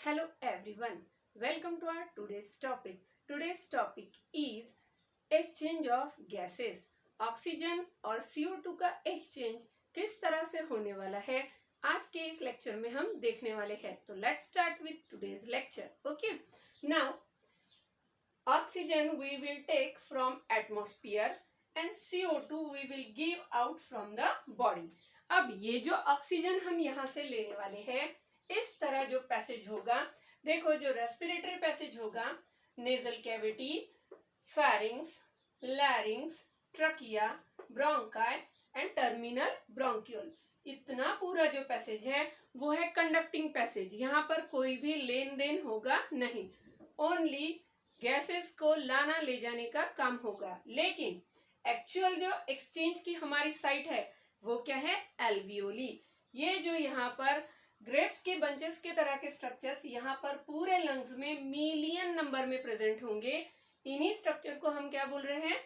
Hello everyone, welcome to our today's topic. Today's topic is exchange of gases. Oxygen और CO2 का exchange किस तरह से होने वाला है आज के इस लेक्चर में हम देखने वाले हैं. तो let's start with today's lecture. Okay, now oxygen we will take from atmosphere and CO2 we will give out from the body. अब ये जो ऑक्सीजन हम यहाँ से लेने वाले हैं, इस तरह जो पैसेज होगा, देखो जो रेस्पिरेटरी पैसेज होगा, nasal cavity, pharynx, लैरिंग्स, trachea, bronchi and terminal bronchiole, इतना पूरा जो पैसेज है वो है कंडक्टिंग पैसेज. यहाँ पर कोई भी लेन देन होगा नहीं, ओनली गैसेस को लाना ले जाने का काम होगा. लेकिन एक्चुअल जो एक्सचेंज की हमारी साइट है वो क्या है? एल्वियोली. ये जो यहाँ पर ग्रेप्स के बंचेस के तरह के स्ट्रक्चर्स यहाँ पर पूरे लंग्स में मिलियन नंबर में प्रेजेंट होंगे. इन्हीं स्ट्रक्चर को हम क्या बोल रहे हैं?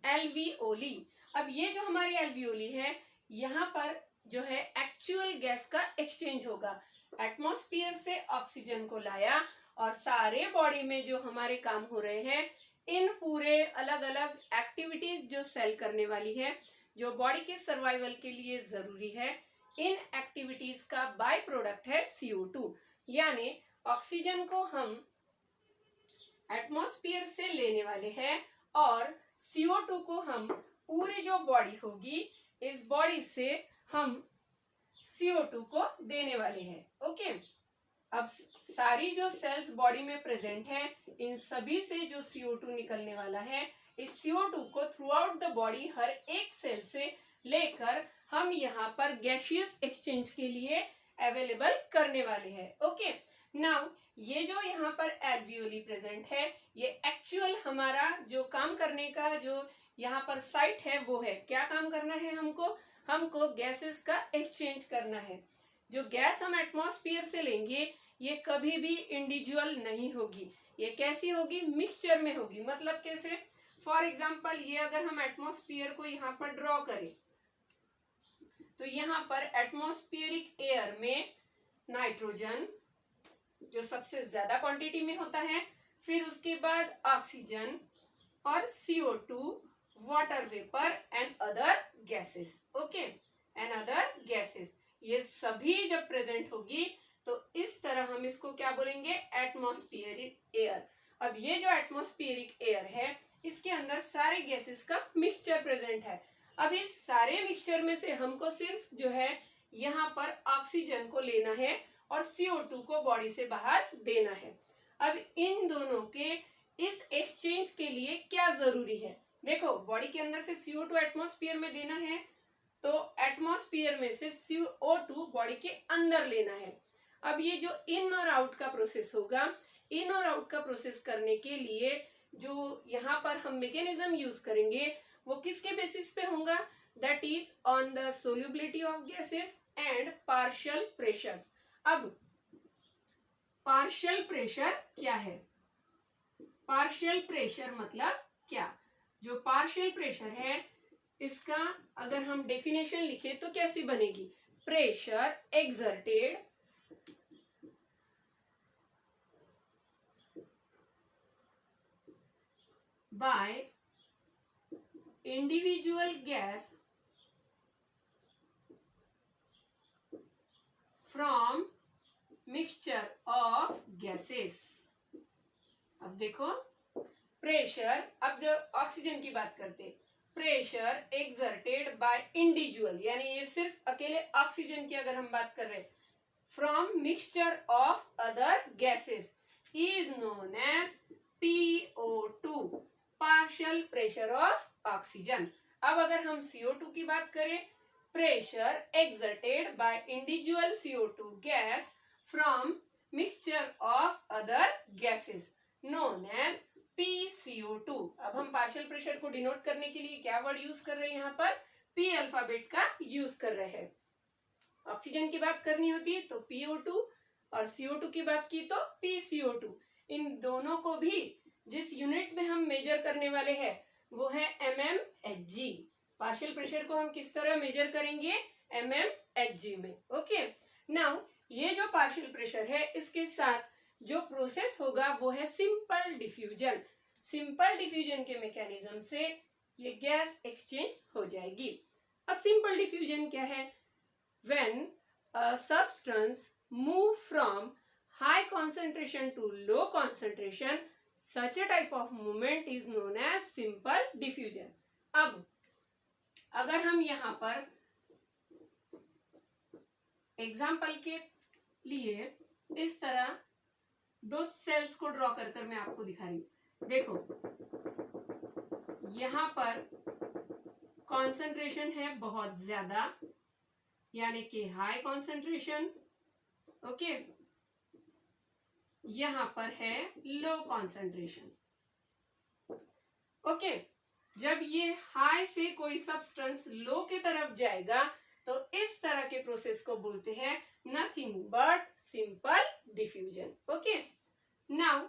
एल्वियोली. अब ये जो हमारी एल्वियोली है, यहाँ पर जो है एक्चुअल गैस का एक्सचेंज होगा. एटमॉस्फेयर से ऑक्सीजन को लाया और सारे बॉडी में जो हमारे काम हो रहे हैं, इन पूरे अलग अलग एक्टिविटीज जो सेल करने वाली है, जो बॉडी के सर्वाइवल के लिए जरूरी है, इन एक्टिविटीज का बाय प्रोडक्ट है CO2. यानी ऑक्सीजन को हम एटमॉस्फेयर से लेने वाले हैं और CO2 को हम पूरी जो बॉडी होगी, इस बॉडी से हम CO2 को देने वाले हैं. ओके, अब सारी जो सेल्स बॉडी में प्रेजेंट है, इन सभी से जो CO2 निकलने वाला है, इस CO2 को थ्रू आउट द बॉडी हर एक सेल से लेकर हम यहाँ पर गैसियस एक्सचेंज के लिए अवेलेबल करने वाले हैं. ओके, नाउ ये जो यहाँ पर एल्वियोली प्रेजेंट है, ये एक्चुअल हमारा जो काम करने का जो यहाँ पर साइट है वो है. क्या काम करना है हमको गैसेस का एक्सचेंज करना है. जो गैस हम एटमॉस्फेयर से लेंगे, ये कभी भी इंडिविजुअल नहीं होगी. ये कैसी होगी? मिक्सचर में होगी. मतलब कैसे? फॉर एग्जाम्पल, ये अगर हम एटमॉस्फेयर को यहाँ पर ड्रॉ करें, तो यहाँ पर एटमॉस्फेरिक एयर में नाइट्रोजन जो सबसे ज्यादा क्वांटिटी में होता है, फिर उसके बाद ऑक्सीजन और CO2, water vapour and other gases. Okay, and other gases, ये सभी जब प्रेजेंट होगी तो इस तरह हम इसको क्या बोलेंगे? Atmospheric air. अब ये जो एटमॉस्फेरिक एयर है, इसके अंदर सारे गैसेस का मिक्सचर प्रेजेंट है. अब इस सारे मिक्सचर में से हमको सिर्फ जो है यहाँ पर ऑक्सीजन को लेना है और CO2 को बॉडी से बाहर देना है. अब इन दोनों के इस एक्सचेंज के लिए क्या जरूरी है? देखो, बॉडी के अंदर से CO2 एटमॉस्फेयर में देना है, तो एटमॉस्फेयर में से CO2 बॉडी के अंदर लेना है. अब ये जो इन और आउट का प्रोसेस होगा, इन और आउट का प्रोसेस करने के लिए जो यहाँ पर हम मैकेनिज्म यूज करेंगे, वो किसके बेसिस पे होगा? That is on the solubility of gases and partial pressures. अब पार्शियल प्रेशर क्या है? पार्शियल प्रेशर मतलब क्या? जो पार्शियल प्रेशर है, इसका अगर हम डेफिनेशन लिखें तो कैसी बनेगी? Pressure exerted by individual gas from mixture of gases. अब देखो, प्रेशर, अब जब ऑक्सीजन की बात करते, प्रेशर एक्सर्टेड बाय इंडिविजुअल, यानी ये सिर्फ अकेले ऑक्सीजन की अगर हम बात कर रहे, from mixture of other gases is known as PO2, partial pressure of oxygen. अब अगर हम CO2 की बात करें, pressure exerted by individual CO2 gas from mixture of other gases known as PCO2. अब हम पार्शियल प्रेशर को डिनोट करने के लिए क्या वर्ड यूज कर रहे हैं? यहाँ पर P अल्फाबेट का यूज कर रहे हैं. ऑक्सीजन की बात करनी होती है तो PO2 और CO2 की बात की तो PCO2. इन दोनों को भी जिस यूनिट में हम मेजर करने वाले हैं वो है mmHg. पार्शियल प्रेशर को हम किस तरह मेजर करेंगे? mmHg में. ओके, नाउ ये जो पार्शियल प्रेशर है इसके साथ जो प्रोसेस होगा वो है सिंपल डिफ्यूजन। सिंपल डिफ्यूजन के मैकेनिज्म से ये गैस एक्सचेंज हो जाएगी। अब सिंपल डिफ्यूजन क्या है? When a substance move from high concentration to low concentration, such a type of movement is known as simple diffusion. अब अगर हम यहाँ पर एग्जाम्पल के लिए इस तरह दो सेल्स को ड्रॉ कर कर मैं आपको दिखा रही हूं। देखो यहां पर कॉन्सेंट्रेशन है बहुत ज्यादा, यानी कि हाई कॉन्सेंट्रेशन, ओके। यहां पर है लो कॉन्सेंट्रेशन, ओके। जब ये हाई से कोई सब्सटेंस लो की तरफ जाएगा तो इस तरह के प्रोसेस को बोलते हैं nothing but simple diffusion, okay. Now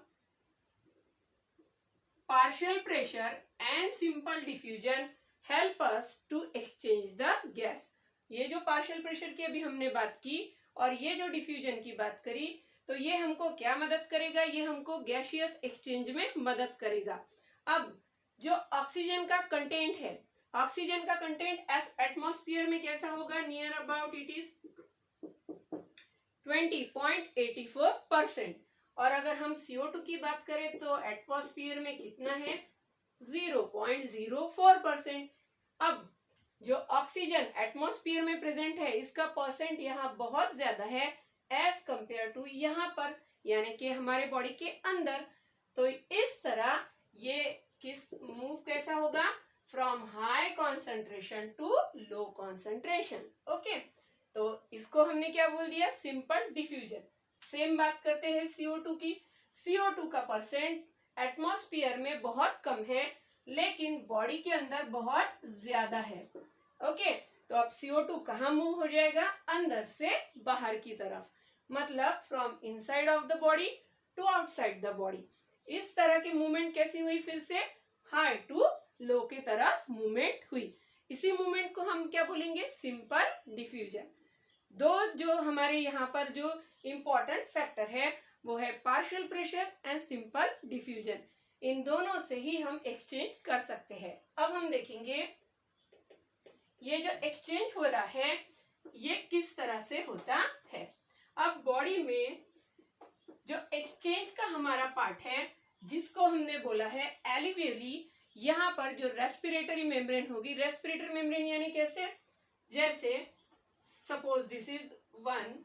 partial pressure and simple diffusion help us to exchange the gas। ये जो partial pressure की अभी हमने बात की और ये जो diffusion की बात करी, तो ये हमको क्या मदद करेगा? ये हमको gaseous exchange में मदद करेगा। अब जो ऑक्सीजन का कंटेंट है, ऑक्सीजन का कंटेंट एटमॉस्फेयर में कैसा होगा? Near about it is 20.84%। और अगर हम CO2 की बात करें तो एटमॉस्फेयर में कितना है? 0.04%। अब जो ऑक्सीजन एटमॉस्फेयर में प्रेजेंट है इसका परसेंट यहाँ बहुत ज्यादा है एज कंपेयर टू यहाँ पर, यानी कि हमारे बॉडी के अंदर। तो इस तरह ये मूव कैसा होगा? From high concentration to low concentration, okay. तो इसको हमने क्या बोल दिया? Simple diffusion. सेम बात करते हैं CO2 की। CO2 का परसेंट एटमॉस्फेयर में बहुत कम है लेकिन बॉडी के अंदर बहुत ज्यादा है, ओके। तो अब CO2 कहाँ मूव हो जाएगा? अंदर से बाहर की तरफ, मतलब from inside of the body to outside the body. इस तरह की मूवमेंट कैसी हुई? फिर से हाई टू लो की तरफ मूवमेंट हुई। इसी मूवमेंट को हम क्या बोलेंगे? Simple diffusion. दो जो हमारे यहाँ पर जो इंपॉर्टेंट फैक्टर है वो है partial pressure and simple diffusion. इन दोनों से ही हम एक्सचेंज कर सकते हैं। अब हम देखेंगे ये जो एक्सचेंज हो रहा है ये किस तरह से होता है। अब बॉडी में जो एक्सचेंज का हमारा पार्ट है जिसको हमने बोला है एल्वियोली, यहाँ पर जो रेस्पिरेटरी मेम्ब्रेन होगी, रेस्पिरेटरी मेम्ब्रेन यानी कैसे? जैसे सपोज दिस इज वन,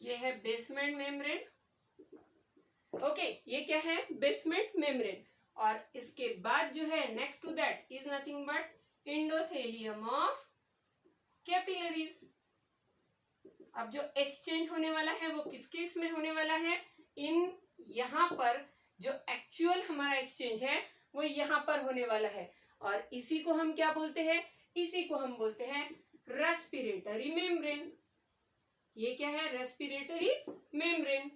ये है बेसमेंट मेम्ब्रेन, ओके। ये क्या है? Basement membrane. और इसके बाद जो है next to that is nothing but endothelium of capillaries. अब जो एक्सचेंज होने वाला है वो किस केस में होने वाला है? इन यहाँ पर जो एक्चुअल हमारा एक्सचेंज है वो यहाँ पर होने वाला है और इसी को हम क्या बोलते हैं? इसी को हम बोलते हैं रेस्पिरेटरी मेम्ब्रेन। ये क्या है? Respiratory membrane.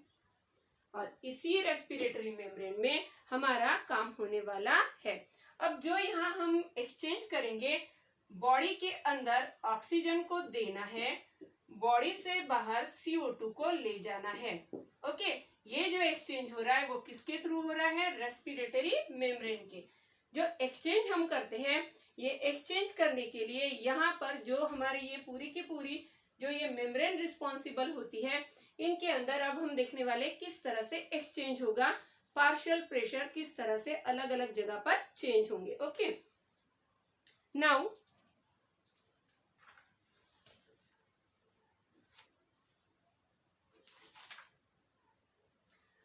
और इसी रेस्पिरेटरी मेम्ब्रेन में हमारा काम होने वाला है। अब जो यहाँ हम एक्सचेंज करेंगे, बॉडी के अंदर ऑक्सीजन को देना है, बॉडी से बाहर CO2 को ले जाना है, ओके। ये जो एक्सचेंज हो रहा है वो किसके थ्रू हो रहा है? रेस्पिरेटरी मेम्ब्रेन के। जो एक्सचेंज हम करते हैं, ये एक्सचेंज करने के लिए यहाँ पर जो हमारी ये पूरी की पूरी जो ये मेम्ब्रेन रिस्पॉन्सिबल होती है, इनके अंदर अब हम देखने वाले किस तरह से एक्सचेंज होगा, पार्शियल प्रेशर किस तरह से अलग अलग जगह पर चेंज होंगे, ओके। नाउ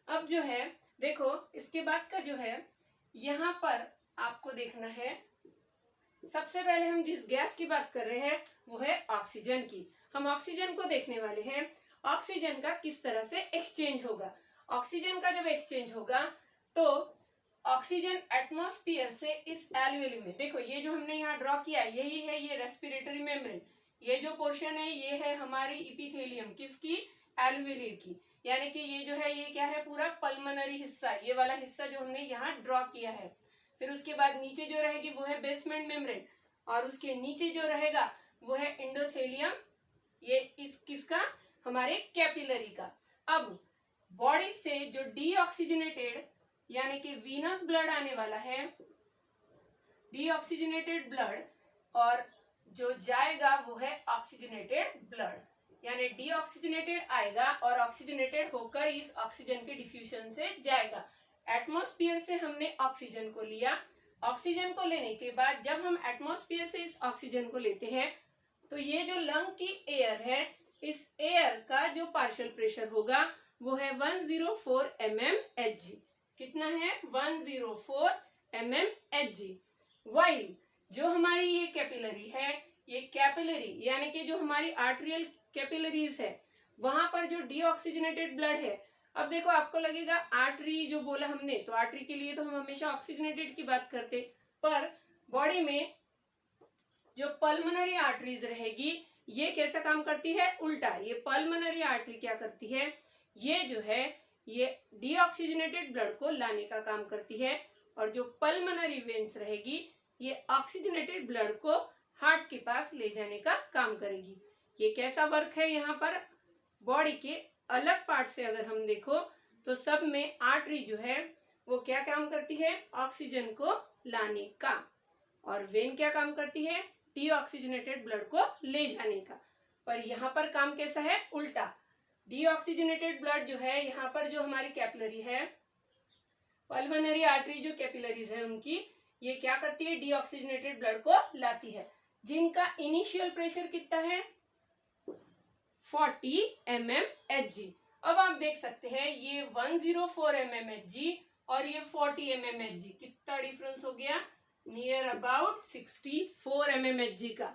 अब जो है देखो इसके बाद का जो है यहाँ पर आपको देखना है, सबसे पहले हम जिस गैस की बात कर रहे हैं वो है ऑक्सीजन की। हम ऑक्सीजन को देखने वाले हैं, ऑक्सीजन का किस तरह से एक्सचेंज होगा। ऑक्सीजन का जब एक्सचेंज होगा तो ऑक्सीजन एटमॉस्फेयर से इस एल्वियोली में, देखो ये जो हमने यहाँ ड्रॉ किया यही है ये रेस्पिरेटरी मेम्ब्रेन, ये जो पोर्शन है ये है हमारी इपिथेलियम किसकी? एल्वियोली की। यानी कि ये जो है ये क्या है, पूरा पल्मोनरी हिस्सा, ये वाला हिस्सा जो हमने यहाँ ड्रॉ किया है। फिर उसके बाद नीचे जो रहेगी वो है बेसमेंट मेम्ब्रेन, और उसके नीचे जो रहेगा वो है एंडोथेलियम, ये इस किसका, हमारे कैपिलरी का। अब बॉडी से जो डीऑक्सीजनेटेड यानी कि वीनस ब्लड आने वाला है, डीऑक्सीजनेटेड ब्लड, और जो जाएगा वो है ऑक्सीजनेटेड ब्लड, यानी डीऑक्सीजनेटेड आएगा और ऑक्सीजनेटेड होकर इस ऑक्सीजन के डिफ्यूजन से जाएगा। एटमॉस्फेयर से हमने ऑक्सीजन को लिया, ऑक्सीजन को लेने के बाद जब हम एटमॉस्फेयर से इस ऑक्सीजन को लेते हैं तो ये जो लंग की एयर है, इस एयर का जो पार्शियल प्रेशर होगा वो है 104 mmHg। कितना है, 104 mmHg। वाइल जो हमारी ये कैपिलरी है, ये कैपिलरी यानी कि जो हमारी आर्टरियल कैपिलरीज है वहां पर जो डीऑक्सीजनेटेड ब्लड है, अब देखो आपको लगेगा आर्टरी जो बोला हमने, तो आर्टरी के लिए तो हम हमेशा ऑक्सीजनेटेड की बात करते, पर बॉडी में जो पल्मोनरी आर्टरीज रहेगी ये कैसा काम करती है, उल्टा। ये पल्मोनरी आर्टरी क्या करती है, ये जो है ये डीऑक्सीजनेटेड ब्लड को लाने का काम करती है, और जो पल्मोनरी वेन्स रहेगी ये ऑक्सीजनेटेड ब्लड को हार्ट के पास ले जाने का काम करेगी। ये कैसा वर्क है, यहाँ पर बॉडी के अलग पार्ट से अगर हम देखो तो सब में आर्टरी जो है वो क्या काम करती है, ऑक्सीजन को लाने का, और वेन क्या काम करती है, डीऑक्सीजनेटेड ब्लड को ले जाने का। पर यहाँ पर काम कैसा है, उल्टा। डीऑक्सीजनेटेड ब्लड जो है, यहाँ पर जो हमारी कैपिलरी है, पल्मोनरी आर्टरी जो कैपिलरीज है उनकी, ये क्या करती है, डीऑक्सीजनेटेड ब्लड को लाती है, जिनका इनिशियल प्रेशर कितना है, 40 mmHg। अब आप देख सकते हैं ये 104 mmHg और ये 40 mmHg, कितना डिफरेंस हो गया, नियर अबाउट 64 mmHg का।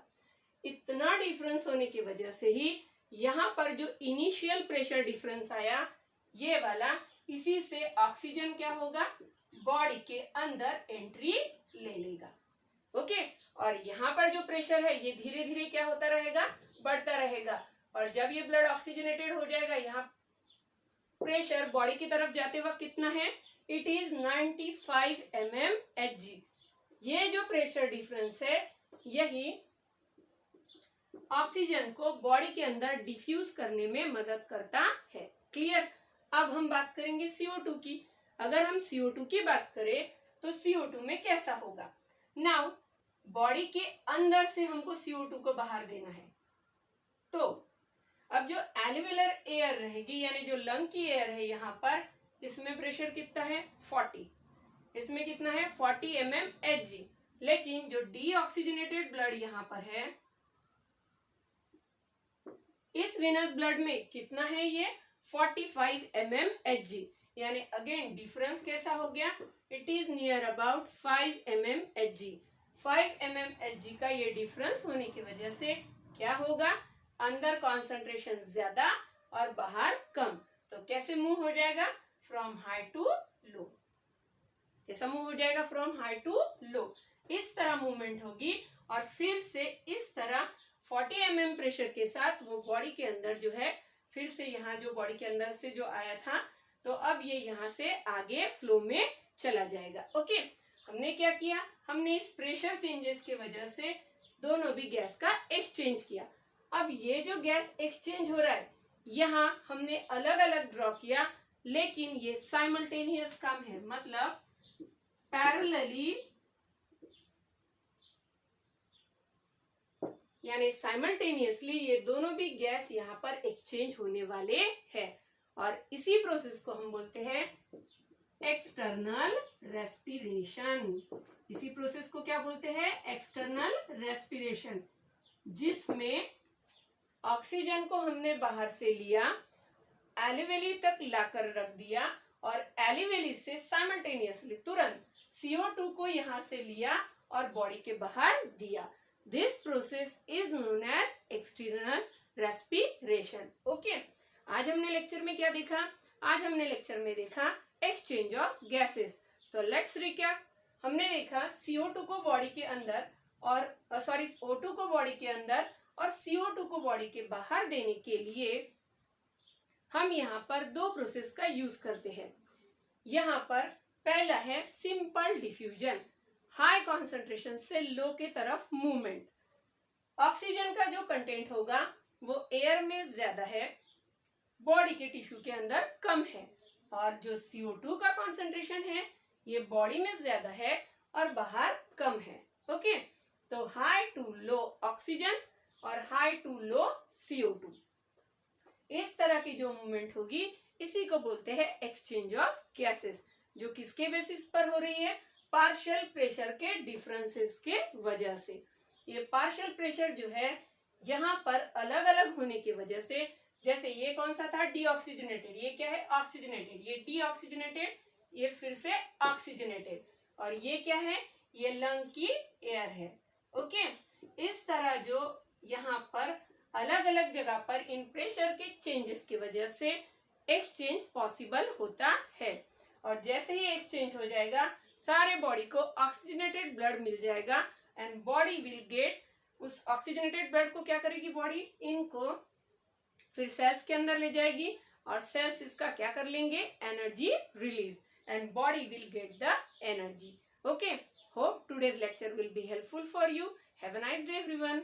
इतना डिफरेंस होने की वजह से ही यहाँ पर जो इनिशियल प्रेशर डिफरेंस आया ये वाला, इसी से ऑक्सीजन क्या होगा, बॉडी के अंदर एंट्री ले लेगा। ओके, और यहाँ पर जो प्रेशर है ये धीरे धीरे क्या होता रहेगा, बढ़ता रहेगा, और जब ये ब्लड ऑक्सीजनेटेड हो जाएगा, यहाँ प्रेशर बॉडी की तरफ जाते वक्त कितना है, इट इज 95 mmHg। ये जो प्रेशर डिफरेंस है यही ऑक्सीजन को बॉडी के अंदर डिफ्यूज करने में मदद करता है। क्लियर। अब हम बात करेंगे CO2 की। अगर हम CO2 की बात करें तो CO2 में कैसा होगा। नाउ बॉडी के अंदर से हमको CO2 को बाहर देना है, तो अब जो एल्वियोलर एयर रहेगी यानी जो लंग की एयर है, यहाँ पर इसमें प्रेशर कितना है, 40, इसमें कितना है 40 mmHg। लेकिन जो डीऑक्सीजनेटेड ब्लड यहाँ पर है, इस वेनस ब्लड में कितना है, ये 45 mmHg, यानी अगेन डिफरेंस कैसा हो गया, it is near about 5 mmHg। 5 mmHg का ये डिफरेंस होने की वजह से क्या होगा, अंदर कॉन्सेंट्रेशन ज्यादा और बाहर कम। तो कैसे मूव हो जाएगा, फ्रॉम हाई टू लो। कैसा मूव हो जाएगा, फ्रॉम हाई टू लो, इस तरह मूवमेंट होगी, और फिर से इस तरह 40 mm प्रेशर के साथ वो बॉडी के अंदर जो है, फिर से यहाँ जो बॉडी के अंदर से जो आया था, तो अब ये यहाँ से आगे फ्लो में चला जाएगा। ओके, हमने क्या किया, हमने इस प्रेशर चेंजेस के वजह से दोनों भी गैस का एक्सचेंज किया। अब ये जो गैस एक्सचेंज हो रहा है यहाँ हमने अलग अलग ड्रॉ किया, लेकिन ये साइमल्टेनियस काम है, मतलब पैरेलली यानी साइमल्टेनियसली ये दोनों भी गैस यहाँ पर एक्सचेंज होने वाले हैं, और इसी प्रोसेस को हम बोलते हैं एक्सटर्नल रेस्पिरेशन। इसी प्रोसेस को क्या बोलते हैं, एक्सटर्नल रेस्पिरेशन, जिसमें ऑक्सीजन को हमने बाहर से लिया, एलिवेली तक लाकर रख दिया, और एलिवेली से साइमल्टेनियसली तुरंत CO2 को यहाँ से लिया और बॉडी के बाहर दिया। This process is known as external respiration. Okay, आज हमने लेक्चर में क्या देखा, आज हमने लेक्चर में देखा एक्सचेंज ऑफ गैसेस। तो लेट्स रिकैप। हमने देखा CO2 को बॉडी के अंदर और O2 को बॉडी के अंदर और CO2 को बॉडी के बाहर देने के लिए हम यहाँ पर दो प्रोसेस का यूज करते हैं। यहाँ पर पहला है सिंपल डिफ्यूजन, हाई कॉन्सेंट्रेशन से लो के तरफ मूवमेंट। ऑक्सीजन का जो कंटेंट होगा वो एयर में ज्यादा है, बॉडी के टिश्यू के अंदर कम है, और जो CO2 का कॉन्सेंट्रेशन है ये बॉडी में ज्यादा है और बाहर कम है। ओके, तो हाई टू लो ऑक्सीजन और हाई टू लो CO2, इस तरह की जो मूवमेंट होगी इसी को बोलते हैं एक्सचेंज ऑफ गैसेस, जो किसके बेसिस पर हो रही है, पार्शियल प्रेशर के डिफरेंसेस के वजह से। ये पार्शियल प्रेशर जो है यहाँ पर अलग अलग होने की वजह से, जैसे ये कौन सा था, डीऑक्सीजनेटेड, ये क्या है, ऑक्सीजनेटेड, ये डीऑक्सीजनेटेड, ये फिर से ऑक्सीजनेटेड, और ये क्या है, ये लंग की एयर है। ओके, इस तरह जो यहाँ पर अलग अलग जगह पर इन प्रेशर के चेंजेस की वजह से एक्सचेंज पॉसिबल होता है, और जैसे ही एक्सचेंज हो जाएगा सारे बॉडी को ऑक्सीजनेटेड ब्लड मिल जाएगा, एंड बॉडी विल गेट, उस ऑक्सीजनेटेड ब्लड को क्या करेगी बॉडी, इनको फिर सेल्स के अंदर ले जाएगी, और सेल्स इसका क्या कर लेंगे, energy release, and body will get the energy. Okay, hope today's lecture will be helpful for you. Have a nice day everyone.